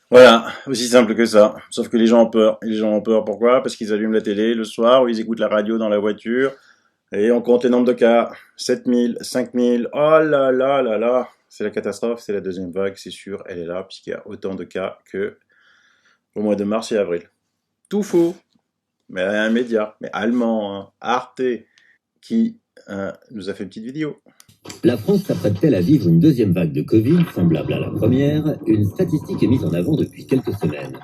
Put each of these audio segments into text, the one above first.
Voilà, aussi simple que ça. Sauf que les gens ont peur. Et les gens ont peur pourquoi? Parce qu'ils allument la télé le soir ou ils écoutent la radio dans la voiture et on compte les nombres de cas. 7000, 5000, oh là là là là. C'est la catastrophe, c'est la deuxième vague, c'est sûr, elle est là, puisqu'il y a autant de cas que au mois de mars et avril. Tout faux, mais un média, mais allemand, hein, Arte, qui nous a fait une petite vidéo. La France s'apprête-t-elle à vivre une deuxième vague de Covid, semblable à la première? Une statistique est mise en avant depuis quelques semaines.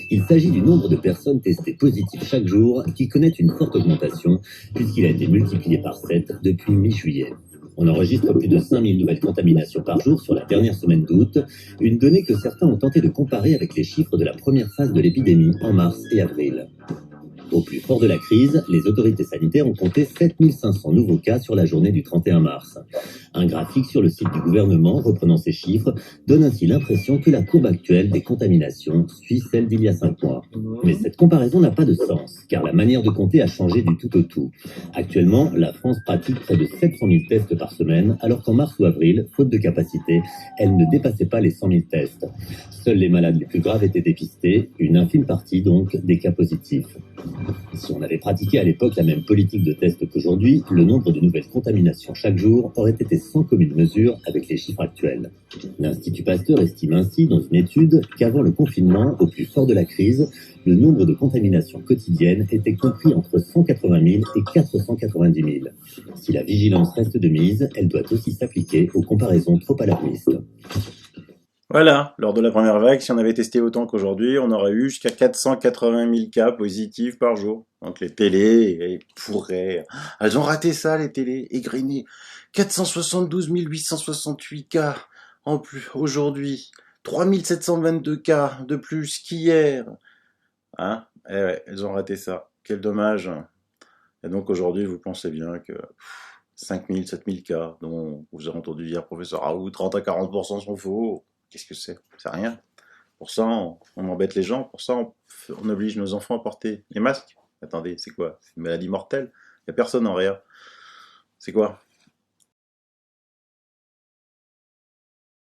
Il s'agit du nombre de personnes testées positives chaque jour qui connaît une forte augmentation puisqu'il a été multiplié par 7 depuis mi-juillet. On enregistre plus de 5000 nouvelles contaminations par jour sur la dernière semaine d'août, une donnée que certains ont tenté de comparer avec les chiffres de la première phase de l'épidémie en mars et avril. Au plus fort de la crise, les autorités sanitaires ont compté 7500 nouveaux cas sur la journée du 31 mars. Un graphique sur le site du gouvernement reprenant ces chiffres donne ainsi l'impression que la courbe actuelle des contaminations suit celle d'il y a 5 mois. Mais cette comparaison n'a pas de sens, car la manière de compter a changé du tout au tout. Actuellement, la France pratique près de 700 000 tests par semaine, alors qu'en mars ou avril, faute de capacité, elle ne dépassait pas les 100 000 tests. Seuls les malades les plus graves étaient dépistés, une infime partie donc des cas positifs. Si on avait pratiqué à l'époque la même politique de test qu'aujourd'hui, le nombre de nouvelles contaminations chaque jour aurait été sans commune mesure avec les chiffres actuels. L'Institut Pasteur estime ainsi dans une étude qu'avant le confinement, au plus fort de la crise, le nombre de contaminations quotidiennes était compris entre 180 000 et 490 000. Si la vigilance reste de mise, elle doit aussi s'appliquer aux comparaisons trop alarmistes. Voilà, lors de la première vague, si on avait testé autant qu'aujourd'hui, on aurait eu jusqu'à 480 000 cas positifs par jour. Donc les télés, elles pourraient... Elles ont raté ça, les télés, égrenées. 472 868 cas en plus aujourd'hui. 3 722 cas de plus qu'hier. Hein? Eh ouais, elles ont raté ça. Quel dommage. Et donc aujourd'hui, vous pensez bien que 5 000, 7 000 cas, dont vous avez entendu dire professeur Raoult, 30 à 40% sont faux. Qu'est-ce que c'est? C'est rien. Pour ça, on embête les gens. Pour ça, on oblige nos enfants à porter les masques. Attendez, c'est quoi? C'est une maladie mortelle. Il n'y a personne en rien. C'est quoi?